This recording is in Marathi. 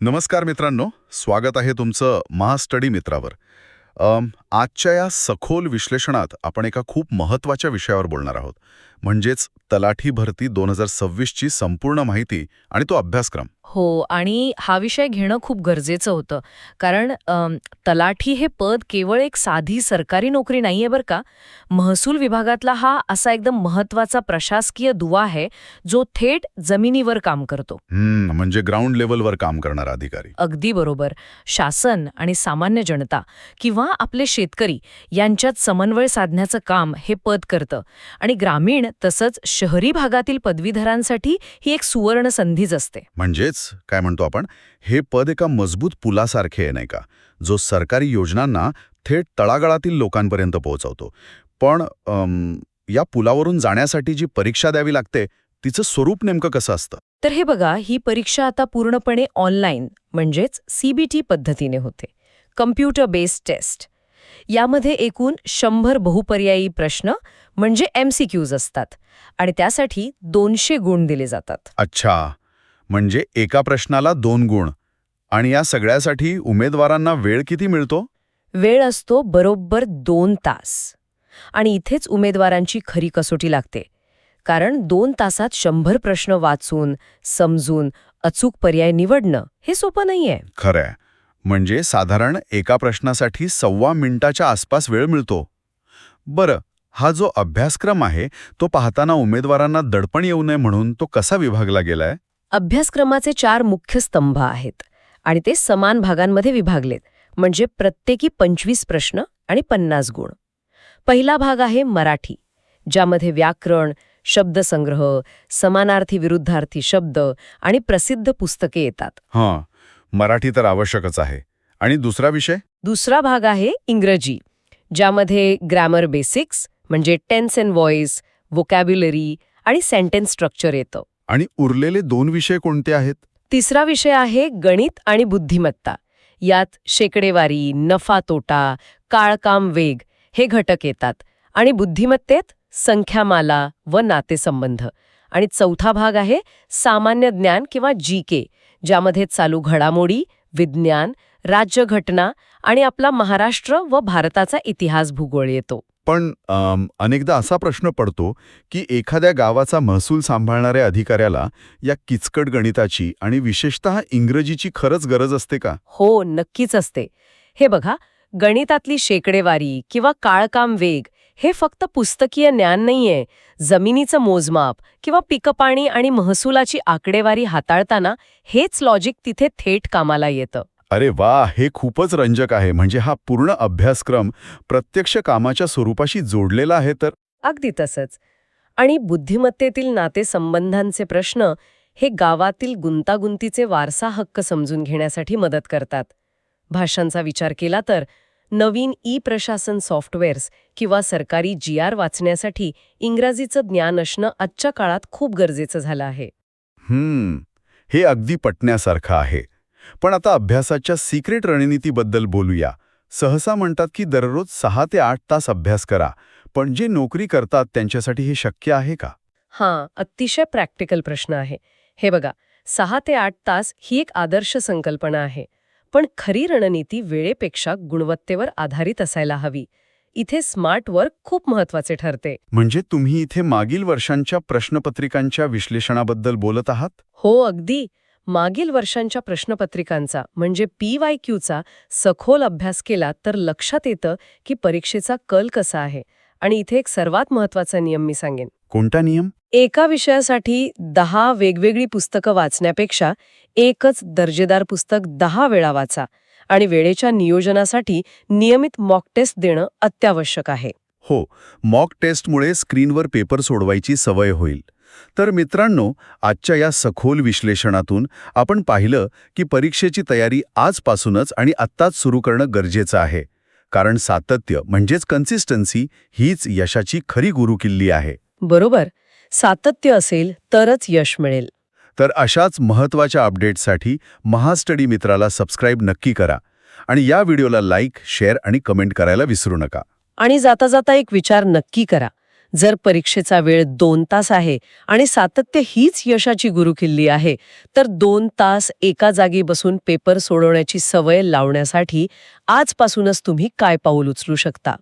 नमस्कार मित्रांनो, स्वागत आहे तुमचं महास्टडी मित्रावर. आजच्या या सखोल विश्लेषणात आपण एका खूप महत्त्वाच्या विषयावर बोलणार आहोत, म्हणजेच तलाठी भरती 2026 ची संपूर्ण माहिती आणि तो अभ्यासक्रम. हो, आणि हा विषय घेणं खूप गरजेचं होतं. कारण तलाठी हे पद केवळ एक साधी सरकारी नोकरी नाहीये बरं का. महसूल विभागातला हा असा एकदम महत्त्वाचा प्रशासकीय दुवा आहे, जो थेट जमिनीवर काम करतो. म्हणजे ग्राउंड लेवलवर काम करणारा अधिकारी. अगदी बरोबर. शासन आणि सामान्य जनता किंवा आपले शेतकरी यांच्यात समन्वय साधण्याचं काम हे पद करतं. आणि ग्रामीण तसंच शहरी भागातील पदवीधरांसाठी ही एक सुवर्ण संधीच असते. म्हणजेच काय म्हणतो आपण, हे पद एका मजबूत पुलासारखे आहे नाही का, जो सरकारी योजनांना थेट तळागाळातील लोकांपर्यंत पोहोचवतो. पण या पुलावरून जाण्यासाठी जी परीक्षा द्यावी लागते, तिचं स्वरूप नेमकं कसं असतं? तर हे बघा, ही परीक्षा आता पूर्णपणे ऑनलाईन म्हणजेच CBT पद्धतीने होते. Computer based test. यामध्ये एकूण 100 बहुपर्यायी प्रश्न म्हणजे MCQs असतात आणि त्यासाठी 200 गुण दिले जातात. अच्छा, म्हणजे एका प्रश्नाला 2 गुण. आणि या सगळ्यासाठी उमेदवारांना वेळ किती मिळतो? वेळ असतो बरोबर 2 तास. आणि इथेच उमेदवारांची खरी कसोटी लागते. कारण 2 तासात 100 प्रश्न वाचून, समजून, अचूक पर्याय निवडणं हे सोपं नाहीये. खरंय. म्हणजे साधारण एका प्रश्नासाठी 1.25 मिनिटाच्या आसपास वेळ मिळतो. बरं, हा जो अभ्यासक्रम आहे तो पाहताना उमेदवारांना दडपण येऊ नये म्हणून तो कसा विभागला गेलाय? अभ्यासक्रमाचे 4 मुख्य स्तंभ आहेत आणि ते समान भागांमध्ये विभागलेत. म्हणजे प्रत्येकी 25 प्रश्न आणि 50 गुण. पहिला भाग आहे मराठी, ज्यामध्ये व्याकरण, शब्दसंग्रह, समानार्थी विरुद्धार्थी शब्द आणि प्रसिद्ध पुस्तके येतात. हां, मराठी तर आवश्यकच आहे. आणि दुसरा विषय? दुसरा भाग आहे इंग्रजी, ज्यामध्ये ग्रॅमर बेसिक्स म्हणजे टेन्स अँड व्हॉइस, व्होकॅब्युलरी आणि सेंटेन्स स्ट्रक्चर येतं. आणि उरलेले 2 विषय कोणते आहेत? तिसरा विषय आहे गणित आणि बुद्धिमत्ता. यात शेकडेवारी, नफा तोटा, काळकाम वेग हे घटक येतात. आणि बुद्धिमत्तेत संख्यामाला व नातेसंबंध. आणि चौथा भाग आहे सामान्य ज्ञान किंवा GK, ज्यामध्ये चालू घडामोडी, विज्ञान, राज्यघटना आणि आपला महाराष्ट्र व भारताचा इतिहास भूगोल येतो. पण अनेकदा असा प्रश्न पडतो की एखाद्या गावाचा महसूल सांभाळणाऱ्या अधिकाऱ्याला या किचकट गणिताची आणि विशेषतः इंग्रजीची खरंच गरज असते का? हो, नक्कीच असते. हे बघा, गणितातली शेकडेवारी किंवा काळकाम वेग हे फक्त पुस्तकीय ज्ञान नाहीये. जमिनीचं मोजमाप किंवा पिकपाणी आणि महसुलाची आकडेवारी हाताळताना हेच लॉजिक तिथे थेट कामाला येतं. अरे वा, हे खूपच रंजक आहे. म्हणजे हा पूर्ण अभ्यासक्रम प्रत्यक्ष कामाच्या स्वरूपाशी जोडलेला आहे तर. अगदी तसंच. आणि बुद्धिमत्तेतील नातेसंबंधांचे प्रश्न हे गावातील गुंतागुंतीचे वारसा हक्क समजून घेण्यासाठी मदत करतात. भाषांचा विचार केला तर नवीन प्रशासन सॉफ्टवेअर्स किंवा सरकारी GR वाचण्यासाठी इंग्रजीचं ज्ञान असणं आजच्या काळात खूप गरजेचं झालं आहे. हे अगदी पटण्यासारखं आहे. पण आता अभ्यासाच्या सिक्रेट रणनीतीबद्दल बोलूया. सहसा म्हणतात की दररोज 6 ते 8 तास अभ्यास करा. पण जे नोकरी करतात त्यांच्यासाठी हे शक्य आहे का? हां, अतिशय प्रॅक्टिकल प्रश्न आहे. हे बघा, 6 ते 8 तास ही एक आदर्श संकल्पना आहे. पण खरी रणनीती वेळेपेक्षा गुणवत्तेवर आधारित असायला हवी. इथे स्मार्ट वर्क खूप महत्वाचे ठरते. म्हणजे तुम्ही इथे मागील वर्षांच्या प्रश्नपत्रिकांच्या विश्लेषणाबद्दल बोलत आहात? हो, अगदी. मागील वर्षांच्या प्रश्नपत्रिकांचा म्हणजे PYQचा सखोल अभ्यास केला तर लक्षात येतं की परीक्षेचा कल कसा आहे. आणि इथे एक सर्वात महत्वाचा नियम मी सांगेन. कोणता नियम? एका विषयासाठी 10 वेगवेगळी पुस्तकं वाचण्यापेक्षा एकच दर्जेदार पुस्तक 10 वेळा वाचा. आणि वेळेच्या नियोजनासाठी नियमित मॉक टेस्ट देणं अत्यावश्यक आहे. हो, मॉक टेस्टमुळे स्क्रीनवर पेपर सोडवायची सवय होईल. तर मित्रांनो, आजच्या या सखोल विश्लेषणातून आपण पाहिलं की परीक्षेची तयारी आजपासूनच आणि आत्ताच सुरू करणं गरजेचं आहे. कारण सातत्य म्हणजेच कन्सिस्टन्सी हीच यशाची खरी गुरुकिल्ली आहे. बरोबर. सातत्य असेल तरच यश मिळेल. तर अशाच महत्त्वाच्या अपडेट्ससाठी महास्टडी मित्राला सबस्क्राईब नक्की करा. आणि या व्हिडिओला लाईक, शेअर आणि कमेंट करायला विसरू नका. आणि जाता जाता एक विचार नक्की करा. जर परीक्षेचा वेळ 2 तास आहे आणि सातत्य हीच यशाची गुरुकिल्ली आहे, तर 2 तास एका जागी बसून पेपर सोडवण्याची सवय लावण्यासाठी आजपासूनच तुम्ही काय पाऊल उचलू शकता?